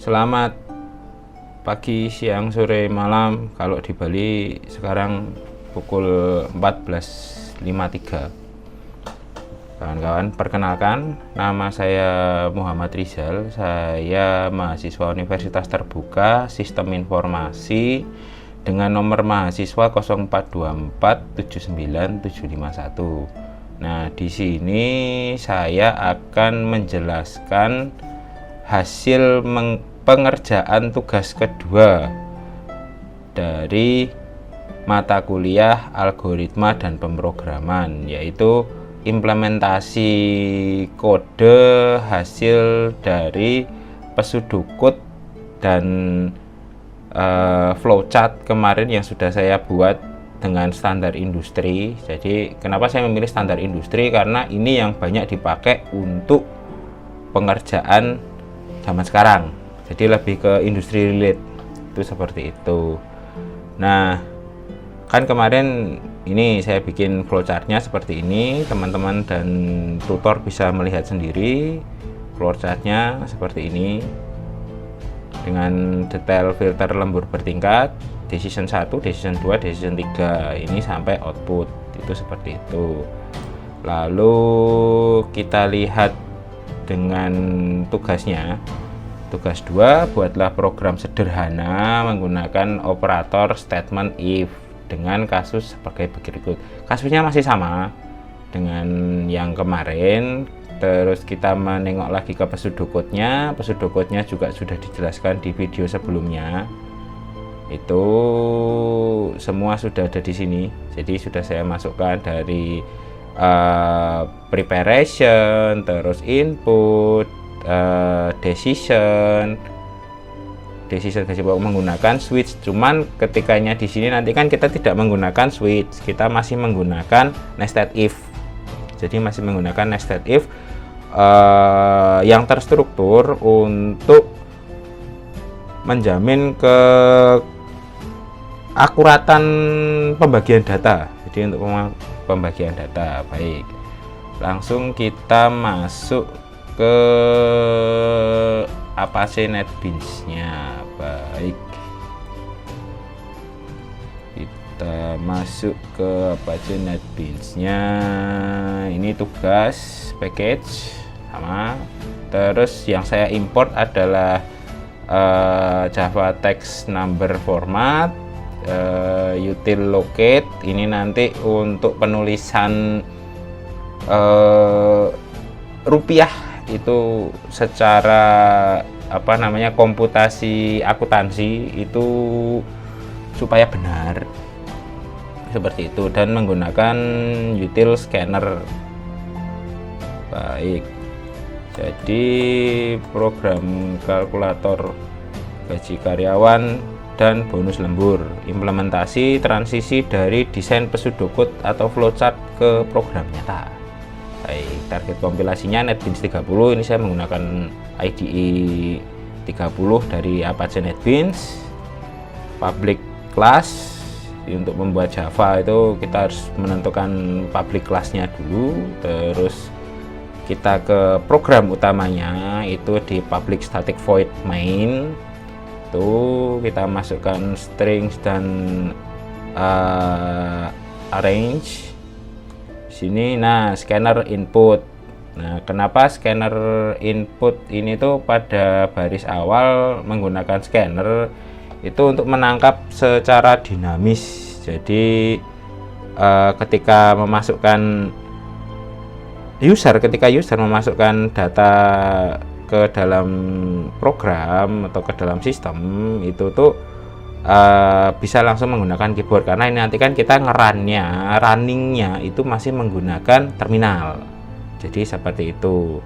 Selamat pagi, siang, sore, malam. Kalau di Bali sekarang pukul 14.53. Kawan-kawan, perkenalkan, nama saya Muhammad Rizal. Saya mahasiswa Universitas Terbuka Sistem Informasi dengan nomor mahasiswa 04247971. Nah, di sini saya akan menjelaskan hasil pengerjaan tugas kedua dari mata kuliah algoritma dan pemrograman, yaitu implementasi kode hasil dari Pesudukut dan flowchart kemarin yang sudah saya buat dengan standar industri. Jadi kenapa saya memilih standar industri? Karena ini yang banyak dipakai untuk pengerjaan zaman sekarang, jadi lebih ke industri relate, itu seperti itu. Nah, kan kemarin ini saya bikin flowchartnya seperti ini, teman-teman dan tutor bisa melihat sendiri flowchartnya seperti ini dengan detail filter lembur bertingkat, decision 1, decision 2, decision 3, ini sampai output, itu seperti itu. Lalu kita lihat dengan tugasnya. Tugas 2, buatlah program sederhana menggunakan operator statement if dengan kasus sebagai berikut. Kasusnya masih sama dengan yang kemarin. Terus kita menengok lagi ke Pesudukutnya. Pesudukutnya juga sudah dijelaskan di video sebelumnya. Itu semua sudah ada di sini. Jadi sudah saya masukkan dari preparation, terus input, decision menggunakan switch. Cuman ketikanya di sini nanti kan kita tidak menggunakan switch, kita masih menggunakan nested if. Jadi masih menggunakan nested if yang terstruktur untuk menjamin keakuratan pembagian data. Jadi untuk pembagian data. Baik, langsung kita masuk ke Apache NetBeans-nya. Baik, kita masuk ke Apache NetBeans-nya. Ini tugas package sama. Terus yang saya import adalah Java Text Number Format, util locate. Ini nanti untuk penulisan rupiah itu secara komputasi akuntansi itu supaya benar seperti itu, dan menggunakan util scanner. Baik, jadi program kalkulator gaji karyawan dan bonus lembur, implementasi transisi dari desain Pesudukut atau flowchart ke program nyata. Baik, target kompilasinya NetBeans 30. Ini saya menggunakan IDE 30 dari Apache NetBeans. Public class, untuk membuat Java itu kita harus menentukan public classnya dulu. Terus kita ke program utamanya, itu di public static void main. Itu kita masukkan strings dan arrange sini. Nah, scanner input. Nah, kenapa scanner input ini tuh pada baris awal menggunakan scanner itu untuk menangkap secara dinamis. Jadi ketika user memasukkan data ke dalam program atau ke dalam sistem, itu tuh bisa langsung menggunakan keyboard, karena ini nanti kan kita runningnya itu masih menggunakan terminal. Jadi seperti itu.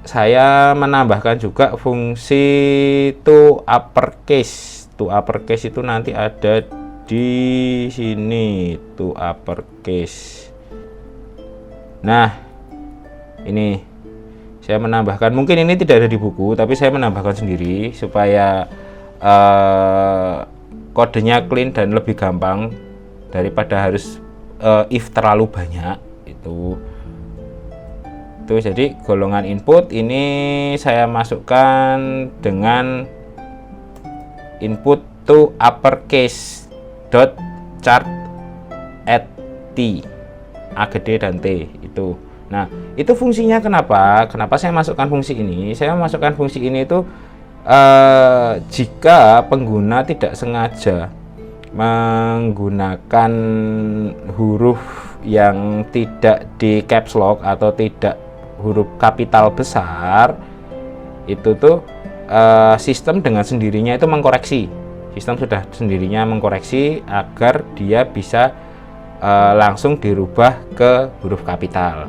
Saya menambahkan juga fungsi to uppercase. To uppercase itu nanti ada di sini, to uppercase. Nah, ini saya menambahkan, mungkin ini tidak ada di buku, tapi saya menambahkan sendiri supaya kodenya clean dan lebih gampang daripada harus if terlalu banyak itu. Itu jadi golongan input ini saya masukkan dengan input to uppercase dot chart at t, A gede dan T itu. Nah, itu fungsinya kenapa saya masukkan fungsi ini? Saya masukkan fungsi ini itu jika pengguna tidak sengaja menggunakan huruf yang tidak di caps lock atau tidak huruf kapital besar, itu tuh sistem dengan sendirinya itu mengkoreksi. Sistem sudah sendirinya mengkoreksi agar dia bisa langsung dirubah ke huruf kapital.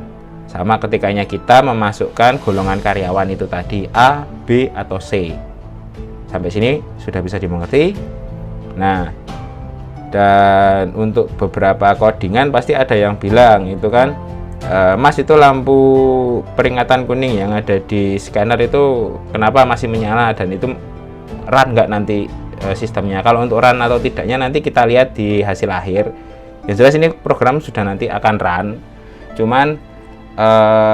Sama ketikanya kita memasukkan golongan karyawan itu tadi A, B, atau C. Sampai sini sudah bisa dimengerti. Nah, dan untuk beberapa codingan pasti ada yang bilang itu kan, Mas, itu lampu peringatan kuning yang ada di scanner itu kenapa masih menyala, dan itu run nggak nanti sistemnya? Kalau untuk run atau tidaknya nanti kita lihat di hasil akhir. Yang jelas ini program sudah nanti akan run. Cuman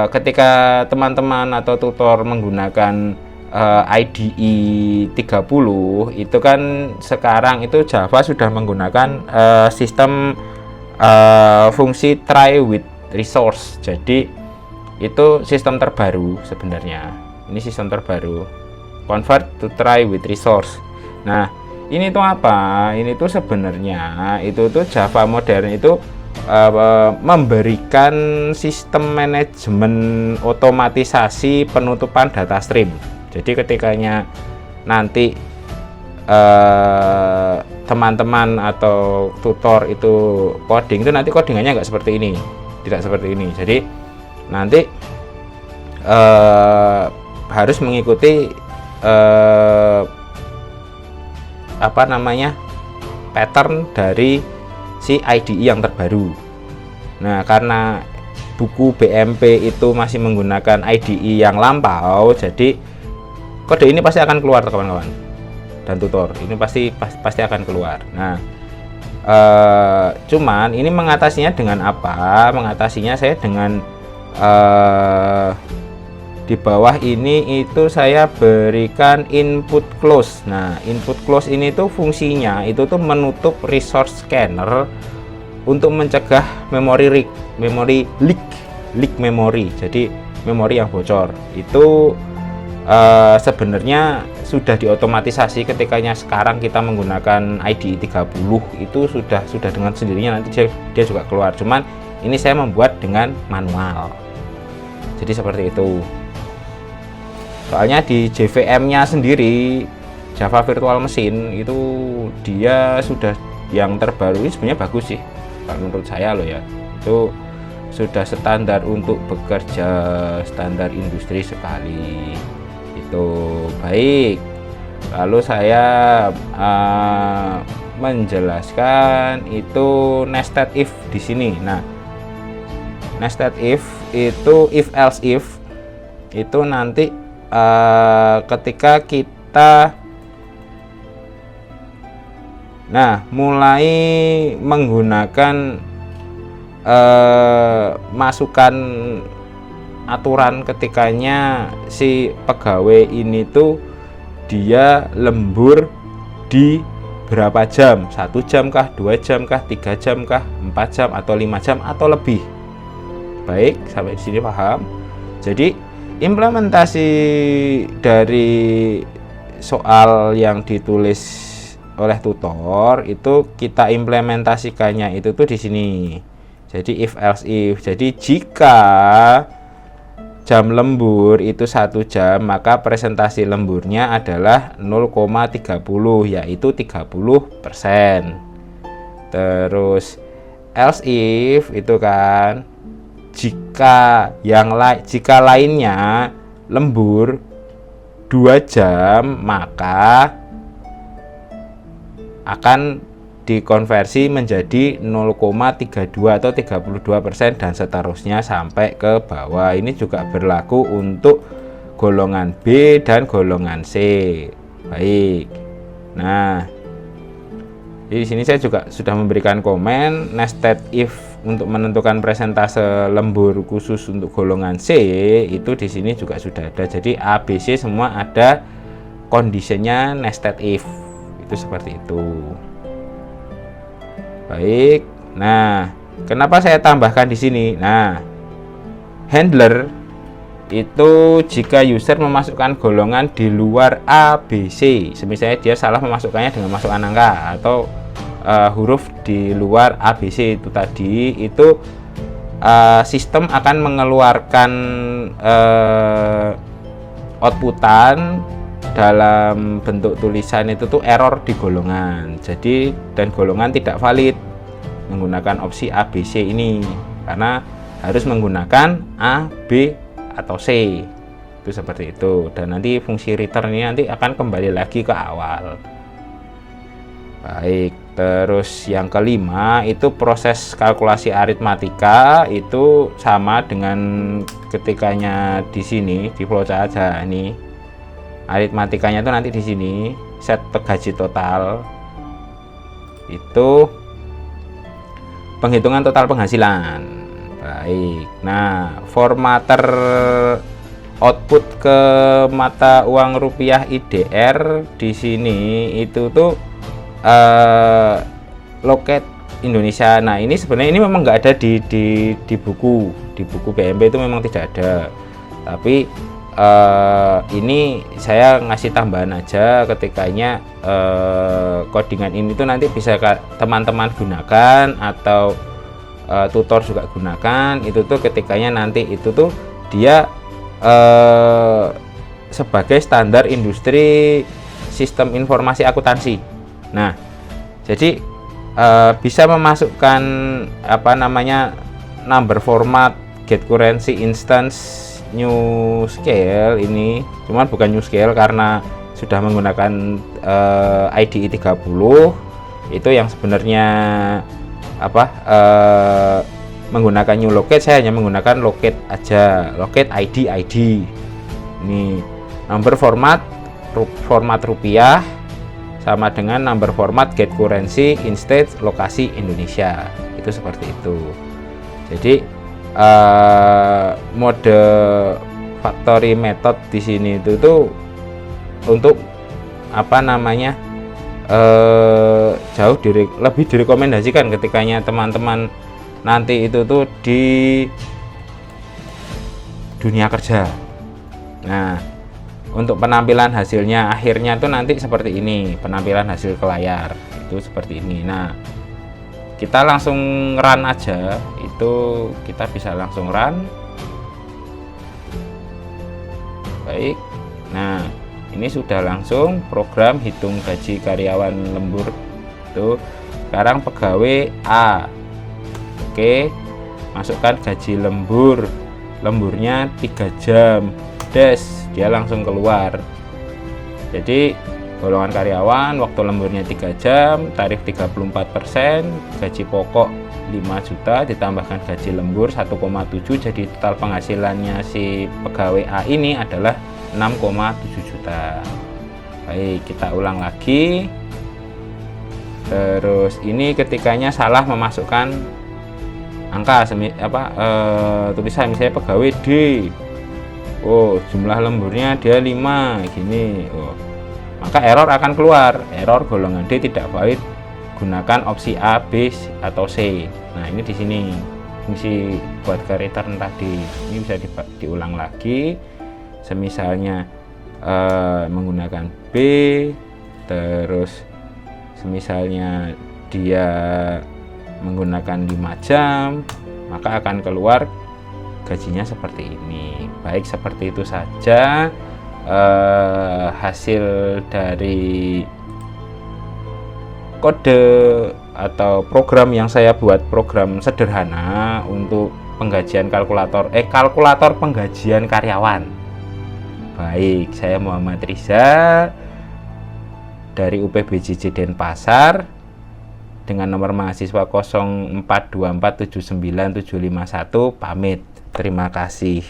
ketika teman-teman atau tutor menggunakan IDE 30 itu kan sekarang itu Java sudah menggunakan sistem fungsi try with resource. Jadi itu sistem terbaru sebenarnya. Ini sistem terbaru, convert to try with resource. Nah, ini tuh apa? Ini tuh sebenarnya itu tuh Java modern itu memberikan sistem manajemen otomatisasi penutupan data stream. Jadi ketikanya nanti teman-teman atau tutor itu coding itu nanti codingannya nggak seperti ini, tidak seperti ini. Jadi nanti harus mengikuti pattern dari si IDE yang terbaru. Nah, karena buku BMP itu masih menggunakan IDE yang lampau, jadi kode ini pasti akan keluar kawan-kawan dan tutor. Ini pasti akan keluar. Nah, cuman ini mengatasinya dengan apa? Mengatasinya saya dengan di bawah ini itu saya berikan input close. Nah, input close ini tuh fungsinya itu tuh menutup resource scanner untuk mencegah memori leak memori. Jadi memori yang bocor itu sebenarnya sudah diotomatisasi ketikanya sekarang kita menggunakan IDE 30 itu sudah dengan sendirinya nanti dia juga keluar. Cuman ini saya membuat dengan manual. Jadi seperti itu. Soalnya di JVM-nya sendiri Java Virtual Machine itu dia sudah yang terbaru ini sebenarnya bagus sih kalau menurut saya loh ya. Itu sudah standar untuk bekerja, standar industri sekali. Itu baik. Lalu saya menjelaskan itu nested if di sini. Nah, nested if itu if else if itu nanti ketika kita mulai menggunakan masukan aturan ketikanya si pegawai ini tuh dia lembur di berapa jam, 1 jam kah, 2 jam kah, 3 jam kah, 4 jam atau 5 jam atau lebih. Baik, sampai di sini paham. Jadi implementasi dari soal yang ditulis oleh tutor itu kita implementasikannya itu tuh di sini. Jadi if else if. Jadi jika jam lembur itu 1 jam, maka presentasi lemburnya adalah 0,30 yaitu 30%. Terus else if itu kan jika lainnya lembur 2 jam, maka akan dikonversi menjadi 0,32 atau 32% dan seterusnya sampai ke bawah. Ini juga berlaku untuk golongan B dan golongan C. Baik. Nah, di sini saya juga sudah memberikan komen nested if untuk menentukan persentase lembur khusus untuk golongan C itu di sini juga sudah ada. Jadi A, B, C semua ada kondisinya nested if. Itu seperti itu. Baik. Nah, kenapa saya tambahkan di sini? Nah, handler itu jika user memasukkan golongan di luar A, B, C, misalnya dia salah memasukkannya dengan masukkan angka atau huruf di luar A, B, C itu tadi, itu sistem akan mengeluarkan outputan dalam bentuk tulisan itu tuh error di golongan. Jadi dan golongan tidak valid menggunakan opsi A, B, C ini karena harus menggunakan A, B, atau C. Itu seperti itu. Dan nanti fungsi return ini nanti akan kembali lagi ke awal. Baik, terus yang kelima itu proses kalkulasi aritmatika itu sama dengan ketikanya di sini di flowchart aja. Ini aritmatikanya itu nanti di sini set gaji total itu penghitungan total penghasilan. Baik, nah formater output ke mata uang rupiah IDR di sini itu tuh loket Indonesia. Nah ini sebenarnya ini memang nggak ada di buku BMP itu memang tidak ada, tapi ini saya ngasih tambahan aja ketikanya codingan ini tuh nanti bisa teman-teman gunakan atau tutor juga gunakan. Itu tuh ketikanya nanti itu tuh dia sebagai standar industri sistem informasi akuntansi. Nah, jadi bisa memasukkan apa namanya number format, get currency, instance, new scale ini, cuman bukan new scale karena sudah menggunakan IDE 30 itu yang sebenarnya apa menggunakan new locate. Saya hanya menggunakan locate aja, locate ID ini number format rupiah sama dengan number format get currency instead lokasi Indonesia. Itu seperti itu. Jadi mode factory method di sini itu tuh untuk apa namanya lebih direkomendasikan ketikanya teman-teman nanti itu tuh di dunia kerja. Nah, untuk penampilan hasilnya akhirnya tuh nanti seperti ini, penampilan hasil ke layar itu seperti ini. Nah, kita langsung run aja, itu kita bisa langsung run. Baik, nah ini sudah langsung program hitung gaji karyawan lembur tuh. Sekarang pegawai A, oke, masukkan gaji lemburnya 3 jam, dia langsung keluar. Jadi golongan karyawan waktu lemburnya 3 jam, tarif 34%, gaji pokok 5 juta ditambahkan gaji lembur 1,7, jadi total penghasilannya si pegawai A ini adalah 6,7 juta. Baik, kita ulang lagi. Terus ini ketikanya salah memasukkan angka tulisan misalnya pegawai D. Oh, jumlah lemburnya dia 5 gini. Oh, maka error akan keluar, error golongan D tidak valid, gunakan opsi A, B, atau C. Nah ini di sini fungsi buat ke return tadi ini bisa diulang lagi. Semisalnya menggunakan B, terus semisalnya dia menggunakan 5 jam, maka akan keluar gajinya seperti ini. Baik, seperti itu saja hasil dari kode atau program yang saya buat, program sederhana untuk penggajian kalkulator penggajian karyawan. Baik, saya Muhammad Riza dari UPBJJ Denpasar dengan nomor mahasiswa 0424797751 pamit. Terima kasih.